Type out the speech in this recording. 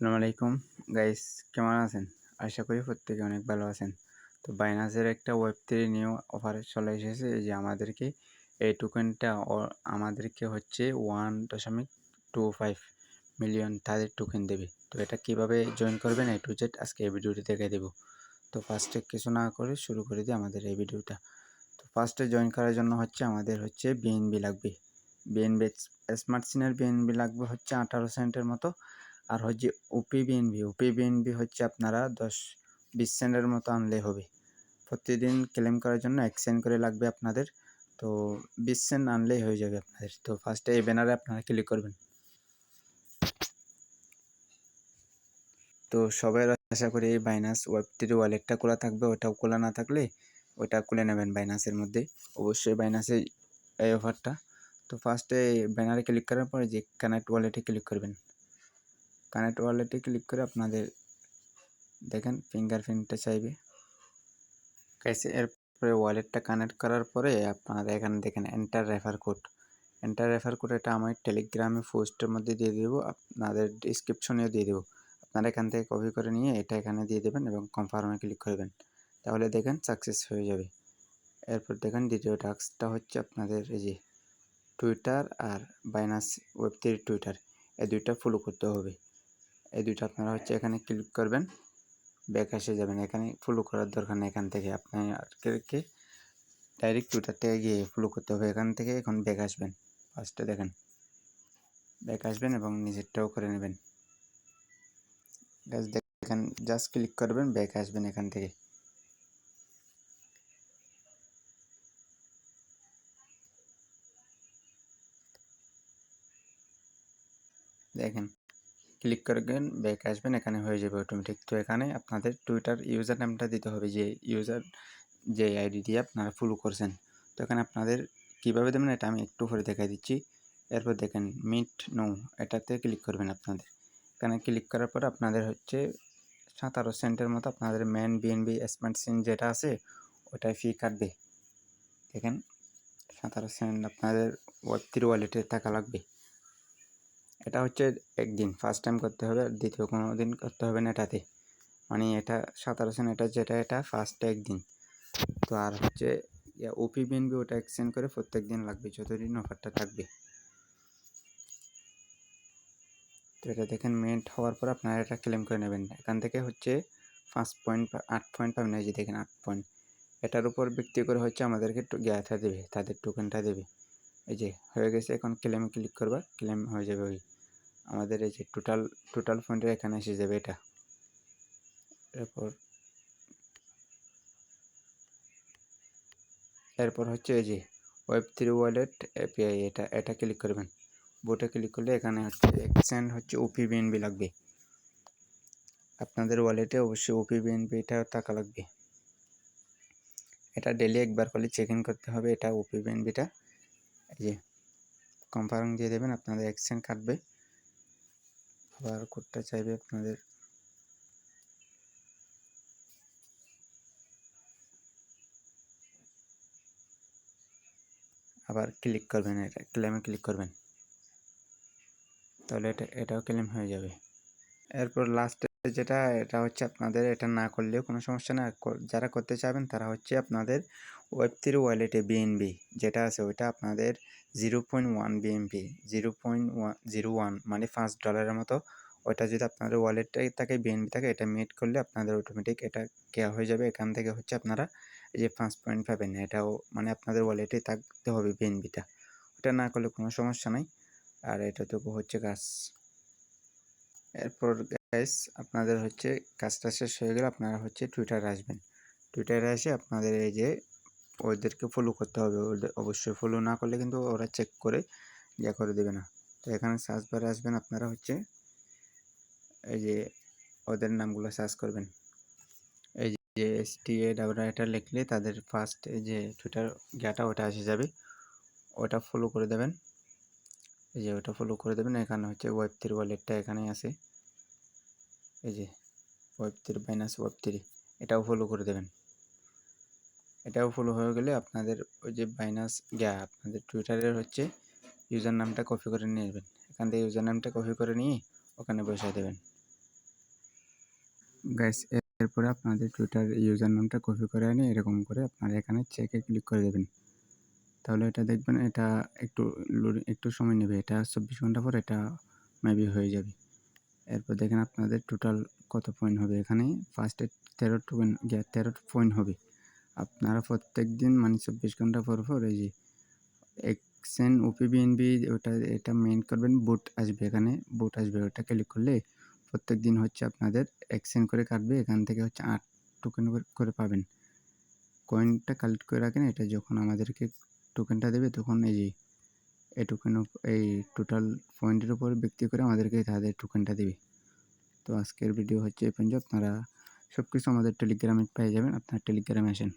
আসসালামু আলাইকুম গাইস, কেমন আছেন? আশা করি প্রত্যেকে অনেক ভালো আছেন। তো বাইনান্সের একটা ওয়েব3 নিউ অফার চলে এসেছে, যে আমাদেরকে এই টোকেনটা আমাদেরকে হচ্ছে 1.25 মিলিয়ন তাদের টোকেন দেবে। তো এটা কিভাবে জয়েন করবেন এ টু জেড আজকে এই ভিডিওটি দেখে দেব। তো ফার্স্টে কিছু না করে শুরু করে দিই আমাদের এই ভিডিওটা। তো ফার্স্টে জয়েন করার জন্য হচ্ছে আমাদের হচ্ছে বিএনবি লাগবে। বিএনবি স্মার্ট সিনের বিএনবি লাগবে হচ্ছে 18 সেন্টের মতো। আর হচ্ছে ওপি বিএনবি হচ্ছে আপনারা 10-20 সেন্টের মতো আনলে হবে। প্রতিদিন ক্লেম করার জন্য 1 সেন্ট করে লাগবে আপনাদের। তো 20 সেন্ট আনলেই হয়ে যাবে আপনাদের। তো ফার্স্টে এই ব্যানারে আপনারা ক্লিক করবেন। তো সবাই আশা করি এই বাইনান্স ওয়েব3 ওয়ালেটটা খোলা থাকবে। ওটাও খোলা না থাকলে ওটা খুলে নেবেন বাইনান্সের মধ্যে। অবশ্যই বাইনান্সে এই অফারটা। তো ফার্স্টে ব্যানারে ক্লিক করার পরে যে কানেক্ট ওয়ালেটে ক্লিক করবেন। কানেক্ট ওয়ালেটে ক্লিক করে আপনাদের দেখেন ফিঙ্গারপ্রিন্টটা চাইবে। এরপরে ওয়ালেটটা কানেক্ট করার পরে আপনারা এখানে দেখেন এন্টার রেফার কোড। এটা আমার টেলিগ্রামে পোস্টের মধ্যে দিয়ে দেবো, আপনাদের ডিসক্রিপশনেও দিয়ে দেবো। আপনারা এখান থেকে কপি করে নিয়ে এটা এখানে দিয়ে দেবেন এবং কনফার্মে ক্লিক করবেন। তাহলে দেখেন সাকসেস হয়ে যাবে। এরপর দেখেন দ্বিতীয় টাস্কটা হচ্ছে আপনাদের এই যে টুইটার আর বাইনান্স ওয়েব3 টুইটার, এই দুইটা ফলো করতে হবে। এই দুইটা আপনারা হচ্ছে এখানে ক্লিক করবেন, ব্যাক এসে যাবেন। এখানে ফলো করার দরকার নেই, এখান থেকে আপনাদেরকে ডাইরেক্ট টুইটার থেকে গিয়ে ফলো করতে হবে। এখান থেকে এখন ব্যাক আসবেন। ফার্স্টে দেখেন ব্যাক আসবেন এবং নিজেরটাও করে নেবেন। দেখেন জাস্ট ক্লিক করবেন, ব্যাক আসবেন এখান থেকে। দেখেন ক্লিক করবেন, ব্যাক আসবেন, এখানে হয়ে যাবে অটোমেটিক। তো এখানে আপনাদের টুইটার ইউজার নামটা দিতে হবে, যে আইডি দিয়ে আপনারা ফলো করছেন। তো এখানে আপনাদের কীভাবে দেবেন এটা আমি একটু পরে দেখাই দিচ্ছি। এরপর দেখেন মিট নো, এটাতে ক্লিক করবেন আপনাদের। এখানে ক্লিক করার পর আপনাদের হচ্ছে 17 সেন্টের মতো আপনাদের মেন বিএনবি স্মার্ট সিন যেটা আছে ওটাই ফি কাটবে। দেখেন 17 সেন্ট আপনাদের ওয়েব3 ওয়ালেটে টাকা লাগবে। এটা হচ্ছে একদিন ফার্স্ট টাইম করতে হবে, দ্বিতীয় কোনো দিন করতে হবে না এটাতে। মানে এটা 17 সেন্ট, এটা ফার্স্ট একদিন। তো আর হচ্ছে ওপি বিএনবি ওটা এক্সচেঞ্জ করে প্রত্যেক দিন লাগবে যতদিন অফারটা থাকবে। তো এটা দেখেন মিনিট হওয়ার পর আপনারা এটা ক্লেম করে নেবেন। এখান থেকে হচ্ছে 8 পয়েন্ট পাবেন। এই যে দেখেন 8 পয়েন্ট। এটার উপর ভিত্তি করে হচ্ছে আমাদেরকে জ্ঞাতা দেবে, তাদের টোকেনটা দেবে। এই যে হয়ে গেছে, এখন ক্লেমে ক্লিক করবা, ক্লেম হয়ে যাবে। ওই আমাদের এই যে টোটাল পয়েন্টের এখানে এসে যাবে এটা। এরপর হচ্ছে এই যে ওয়েব3 ওয়ালেট এপিআই, এটা ক্লিক করবেন। বোটে ক্লিক করলে এখানে হচ্ছে এক্সচেঞ্জ হচ্ছে ওপি বিএনবি লাগবে। আপনাদের ওয়ালেটে অবশ্যই ওপি বিএনবিটা টাকা লাগবে। এটা ডেলি একবার করে চেক ইন করতে হবে। এটা ওপি বিএনবিটা এই যে কনফার্ম দিয়ে দেবেন, আপনাদের এক্সচেঞ্জ কাটবে। আবার কোডটা চাইবে আপনাদের। আবার ক্লিক করবেন, এটা ক্লেমে ক্লিক করবেন, তাহলে এটাও ক্লেম হয়ে যাবে। এরপর লাস্টে যেটা, এটা হচ্ছে আপনাদের এটা না করলেও কোনো সমস্যা না। যারা করতে চাবেন তারা হচ্ছে আপনাদের ওয়েব3 ওয়ালেটে বিএনবি যেটা আছে ওইটা আপনাদের 0.1 বিএনবি, 0.01 মানে $5 মতো। ওইটা যদি আপনাদের ওয়ালেটটাই থাকে, বিএনবি থাকে, এটা মিট করলে আপনাদের অটোমেটিক এটা কেয়া হয়ে যাবে। এখান থেকে হচ্ছে আপনারা এই যে 5 পয়েন্ট পাবেন, এটাও মানে আপনাদের ওয়ালেটে থাকতে হবে বিএনবিটা। ওটা না করলে কোনো সমস্যা নাই। আর এটাটুকু হচ্ছে কাজ। এরপর গাইস আপনাদের হচ্ছে কাজটা শেষ হয়ে গেলে আপনারা হচ্ছে টুইটারে আসবেন। টুইটারে এসে আপনাদের এই যে ওদেরকে ফলো করতে হবে। ওদের অবশ্যই ফলো না করলে কিন্তু ওরা চেক করে করে দেবে না। তো এখানে সার্চ বারে আসবেন, আপনারা হচ্ছে এই যে ওদের নামগুলো সার্চ করবেন। এই যে STA এটা লিখলে তাদের ফার্স্ট এই যে টুইটার ওটা এসে যাবে। ওটা ফলো করে দেবেন। এই যে ওটা ফলো করে দেবেন। এখানে হচ্ছে ওয়েব3 ওয়ালেটটা এখানেই আছে। এই যে ওয়েব3 বাইনান্স ওয়েব3, এটাও ফলো করে দেবেন। এটাও ফলো হয়ে গেলে আপনাদের ওই যে বাইনান্স আপনাদের টুইটারের হচ্ছে ইউজার নামটা কপি করে নিয়ে নেবেন। এখান থেকে ইউজার নামটা কপি করে নিয়ে ওখানে বসায় দেবেন। গাইস এরপরে আপনাদের টুইটার ইউজার নামটা কপি করে এনে এরকম করে আপনারা এখানে চেকে ক্লিক করে দেবেন। তাহলে এটা দেখবেন এটা একটু সময় নেবে। এটা 24 ঘন্টা পর এটা মেবি হয়ে যাবে। এরপর দেখেন আপনাদের টোটাল কত পয়েন্ট হবে। এখানে ফার্স্টে 13 পয়েন্ট হবে। আপনারা প্রত্যেকদিন মানে 24 ঘন্টা পর এই যে এক্সচেঞ্জ ওপিবিএনবি এটা মেইন করবেন, বুট আসবে, এখানে বুট আসবে, ওটা ক্লিক করলে প্রত্যেকদিন হচ্ছে আপনাদের এক্সচেঞ্জ করে কাটবে। এখান থেকে হচ্ছে 8 টোকেন করে পাবেন। কয়েনটা কালেক্ট করে রাখেন, এটা যখন আমাদেরকে টোকেনটা দেবে তখন এই যে এই টোকেন এই টোটাল পয়েন্টের উপর ভিত্তি করে আমাদেরকে তাদের টোকেনটা দেবে। তো আজকের ভিডিও হচ্ছে এই পর্যন্ত। আপনারা সব কিছু আমাদের টেলিগ্রামে পেয়ে যাবেন, আপনার টেলিগ্রামে আসেন।